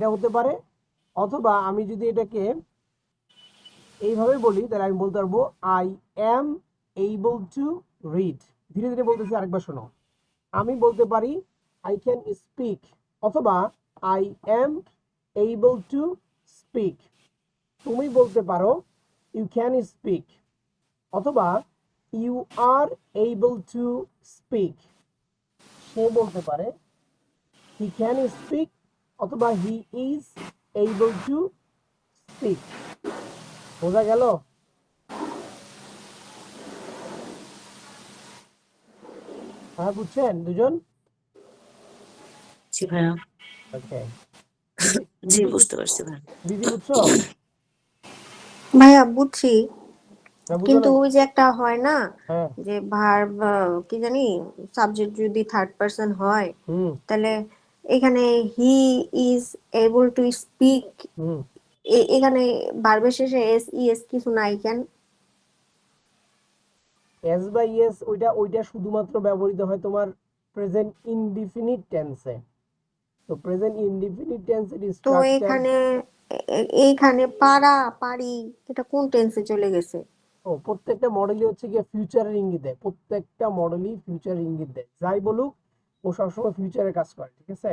এটা হতে পারে। অথবা আমি যদি এটাকে এইভাবে বলি তাহলে আমি বলতে পারবো I am able to read. ধীরে ধীরে বলতেছি, আরেকবার শোনো। আমি বলতে পারি আই ক্যান স্পিক, অথবা I am able to speak. তুমি বলতে পারো ইউ ক্যান স্পিক, অথবা you are able to speak. সে বলতে পারে হি ক্যান স্পিক, অথবা he is able to speak. বোঝা গেল? হ্যাঁ, বুঝছেন দুজন? জি ভাইয়া। ওকে। জি, দিদি বুঝতে পারছি ভাইয়া। দিদি বুঝছো? ভাইয়া বুঝছি, না, বুঝো কিন্তু নাই? ওই যে একটা হয় না হ্যাঁ। যে ভার্ব, কি জানি, সাবজেক্ট যদি থার্ড পারসন হয় হুম। তাহলে এখানে he is able to speak, হুম। এখানে ভার্বের শেষে এস ই এস কিছু নাই কেন? এস বা ইয়েস ওইটা ওইটা শুধুমাত্র ব্যবহৃত হয় তোমার প্রেজেন্ট ইনডিফিনিট টেন্সে। তো প্রেজেন্ট ইনডিফিনিট টেন্সের তো স্ট্রাকচার। এখানে এইখানে পারা পারি এটা কোন টেন্সে চলে গেছে? ও, প্রত্যেকটা মডেলই হচ্ছে গিয়ে ফিউচারের ইঙ্গিত দেয়। প্রত্যেকটা মডেলই ফিউচারের ইঙ্গিত দেয়। যাই বলুক, ও সবসময় ফিউচারে কাজ করে, ঠিক আছে?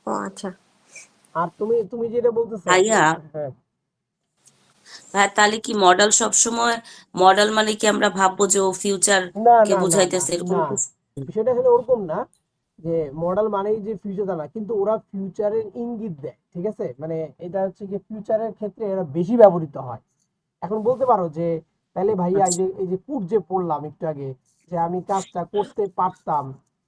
ও আচ্ছা। আর তুমি তুমি যেটা বলতেছো যে ভাইয়া, হ্যাঁ। ভাইয়া তাহলে কি মডেল সবসময়, মডেল মানে কি আমরা ভাববো যে ও ফিউচার না, কে না, না, না, বুঝাইতেছে এরকম না, কিছু? বিষয়টা আসলে ওরকম না যে মডেল মানেই যে ফিউচার, তা না, কিন্তু ওরা ফিউচারের ইঙ্গিত দেয়, ঠিক আছে? মানে এটা হচ্ছে কি ফিউচারের ক্ষেত্রে এরা বেশি ব্যবহৃত হয়। এখন বলতে পারো যে তাহলে ভাইয়া আচ্ছা। এই যে কুট যে পড়লাম একটু আগে, যে আমি কাজটা করতে পারতাম,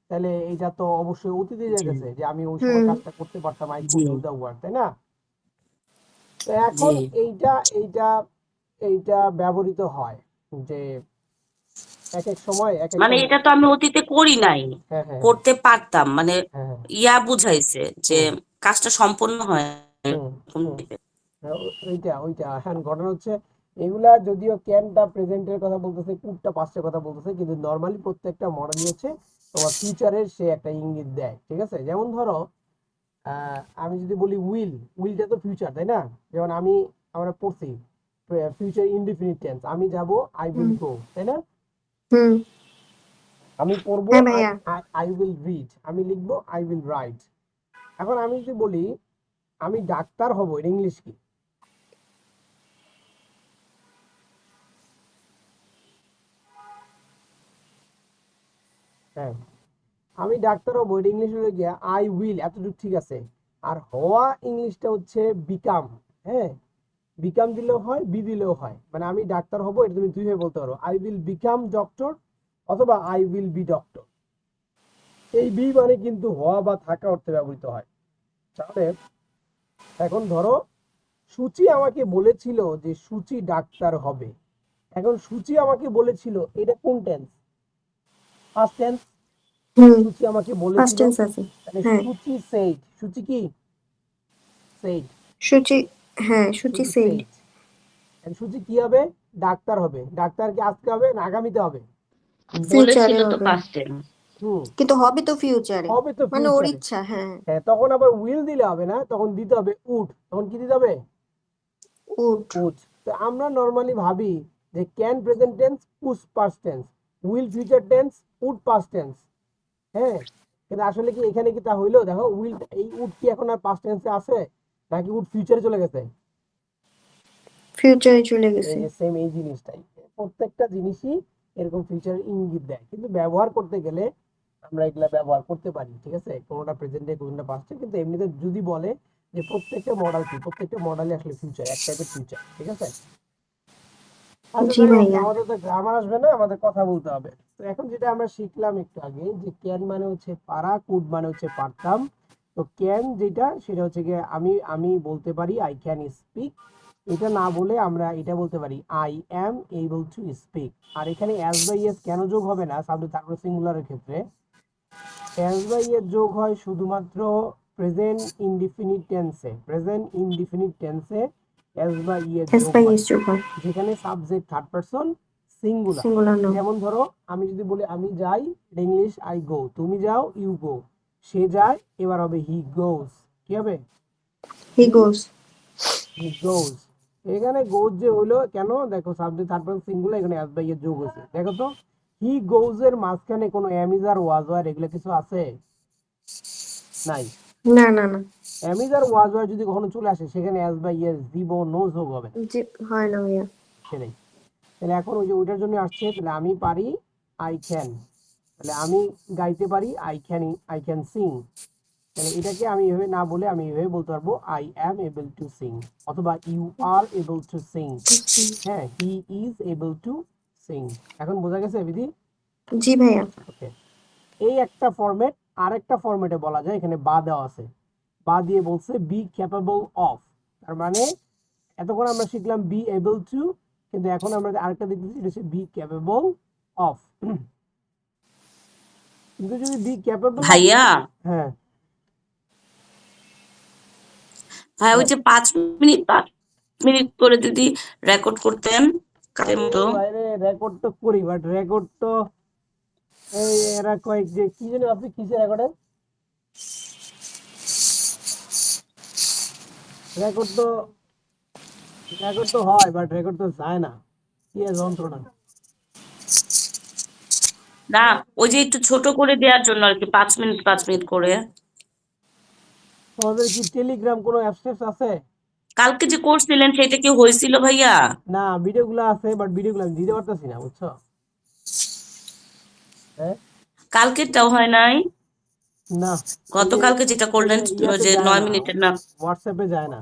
তাহলে এটা তো অবশ্যই অতীতে জি যেতেছে যে আমি ওই সময় হুম। কাজটা করতে পারতাম, I G could do the work, তাই না? তো জি। এখন এইটা এইটা এইটা ব্যবহৃত হয় যে এক এক সময় এক মানে একটা এটা তো আমি অতীতে করি নাই, হ্যাঁ, হ্যাঁ, হ্যাঁ, করতে পারতাম, মানে হ্যাঁ, হ্যাঁ। ইয়া বুঝাইছে যে হুম, কাজটা সম্পন্ন হয় হুম, এরকম হুম। type-এর। হ্যাঁ, ওইটা এখন ঘটনা হচ্ছে এগুলা যদিও ক্যানটা প্রেজেন্টের কথা বলতেছে, কুডটা পাস্টের কথা বলতেছে, কিন্তু নর্মালি প্রত্যেকটা মডেলই হচ্ছে তোমার ফিউচারের সে একটা ইঙ্গিত দেয়, ঠিক আছে? যেমন ধরো আমি যদি বলি উইলটা তো ফিউচার, তাই না? যেমন আমরা পড়ছি ফিউচার ইনডিফিনিট টেন্স, আমি যাব, আই হুম। উইল গো, তাই না? হুম। আমি পড়বো, হ্যাঁ আই ভাইয়া। আই উইল রিড, আমি লিখবো, আই উইল রাইট। এখন আমি যদি বলি আমি ডাক্তার হব, এটা ইংলিশ কি? হ্যাঁ, আমি ডাক্তার হবো, এটা ইংলিশ হলো গিয়া আই উইল, এতটুকু ঠিক আছে। আর হওয়া ইংলিশটা হচ্ছে বিকাম। হ্যাঁ, বিকাম দিলেও হয়, বি দিলেও হয়। মানে আমি ডাক্তার হবো, এটা তুমি দুইভাবে বলতে পারো, আই উইল বিকাম ডক্টর, অথবা আই উইল বি ডক্টর। এই বি মানে কিন্তু হওয়া বা থাকা অর্থে ব্যবহৃত হয়। তাহলে এখন ধরো সূচি আমাকে বলেছিল যে সূচি ডাক্তার হবে। এখন সূচি আমাকে বলেছিল, এটা কোন টেন্স? First tense. হুম। সূচি আমাকে ফার্স্ট বলেছিল, টেন্স আছে। তাহলে হ্যাঁ। সূচি সেইড। সূচি কি? সেইড। সূচি। হ্যাঁ, সূচি সূচি সেড। সেইড। সূচি কি হবে? ডাক্তার হবে। ডাক্তার কি আজকে হবে না আগামীতে হবে? ফিউচারে বলেছিল তো হবে। Past tense. হুম। কিন্তু হবে তো ফিউচারে। হবে তো মানে ওর ফিউচারে। ইচ্ছা, হ্যাঁ। হ্যাঁ, তখন আবার উইল দিলে হবে না, তখন দিতে হবে উড। তখন কি দিতে হবে? উড। উড। তো আমরা নর্মালি ভাবি যে can present tense, push past tense, will future tense, would past tense. হ্যাঁ, কিন্তু আসলে কি এখানে কি তা হইলো? দেখো উইল, এই উড কি এখন আর পাস্ট টেন্সে আছে, নাকি উড ফিউচারে চলে গেছে? ফিউচারে চলে এই গেছে। যে সেম এই জিনিসটাই, প্রত্যেকটা জিনিসই এরকম ফিউচারের ইঙ্গিত দেয়, কিন্তু ব্যবহার করতে গেলে আমরা এগুলা ব্যবহার করতে পারি, ঠিক আছে? কোনোটা প্রেজেন্টে, কোনোটা পাস্টে, কিন্তু এমনিতে যদি বলে যে প্রত্যেকটা মডেল কি, প্রত্যেকটা মডেলে আসলে ফিউচার, এক টাইপের ফিউচার, ঠিক আছে? আচ্ছা, জি যাই হোক, ভাইয়া। আমাদের তো গ্রামার আসবে না, আমাদের কথা বলতে হবে। তো এখন যেটা আমরা শিখলাম একটু আগে, যে ক্যান মানে হচ্ছে পারা, কুড মানে হচ্ছে পারতাম। তো ক্যান যেটা, সেটা হচ্ছে গিয়ে আমি বলতে পারি আই ক্যান স্পিক। এটা না বলে আমরা এটা বলতে পারি I am able to speak. আর এখানে অ্যাজ বা ইয়েস কেন যোগ হবে না সাবজেক্ট তারপরে সিঙ্গুলারের ক্ষেত্রে? অ্যাজ বা ইয়েস যোগ হয় শুধুমাত্র প্রেজেন্ট ইনডিফিনিট টেন্সে। প্রেজেন্ট ইনডিফিনিট টেন্সে অ্যাজ বা ইয়েস এস যোগ বাই হয়, এস যোগ হয়। যেখানে subject third person singular. Singular নাম। যেমন ধরো আমি যদি বলি আমি যাই, ইংলিশ আই গো, তুমি যাও ইউ গো, সে যায় এবার হবে হি গোস, কি হবে? হি গোস। হি গোজ। এখানে গোজ যে হইলো কেন দেখো, সাবজেক্ট থার্ড পারসন সিঙ্গুলার, এখানে অ্যাজ বাই এর যোগ হয়েছে। দেখো তো হি গোজ এর মাঝখানে কোনো am is are was were এগুলো কিছু আছে? নাই। না না না, am is are was were যদি কখনো চলে আসে সেখানে অ্যাজ বাই এর জীব নো যোগ হবে না, জি হয় না ভাইয়া। সেটাই। তাহলে এখন ওই যে ওইটার জন্য আসছে, তাহলে আমি পারি আই ক্যান, তাহলে আমি গাইতে পারি আই ক্যান সিং। তাহলে এটাকে আমি এভাবে না বলে আমি এভাবে বলতে পারবো I am able to sing, অথবা you are able to sing. হ্যাঁ, he is able to sing. এখন বোঝা গেছে বিধি? জি ভাইয়া। ওকে, এই একটা ফরম্যাট। আরেকটা ফরম্যাটে বলা যায়, এখানে বা দেওয়া আছে, বা দিয়ে বলছে বি ক্যাপাবল অফ। তার মানে এতক্ষণ আমরা শিখলাম বি এবল টু, কিন্তু এখন আমরা আরেকটা দেখতেছি, এটা হচ্ছে বি ক্যাপাবল অফ। কিন্তু যদি বি ক্যাপাবল অফ, ভাইয়া, হ্যাঁ ভাই ওই যে 5 মিনিট করে যদি রেকর্ড করতেন কাজের মতো। বাইরে রেকর্ড তো করি, বাট রেকর্ড তো এই এরা কয়েক যে কি জানি আপনি কিসে রেকর্ড তো রেকর্ড তো হয়, বাট রেকর্ড তো যায় না, কি এক যন্ত্রণা। না, ওই যে একটু ছোট করে দেওয়ার জন্য আর কি, 5 মিনিট করে। তোমাদের কি টেলিগ্রাম কোনো অ্যাপস আছে? কালকে যে করছিলেন সেটা কি হয়েছিল ভাইয়া? না, ভিডিওগুলো আছে, বাট ভিডিওগুলো আমি দিতে পারতেছি না, বুঝছো? হ্যাঁ, কালকেরটাও হয় নাই? না, ওই যে গতকালকে যেটা ওই করলেন, যে ইয়াতে যে যায় 9 না, মিনিটের না? হোয়াটসঅ্যাপে যায় না।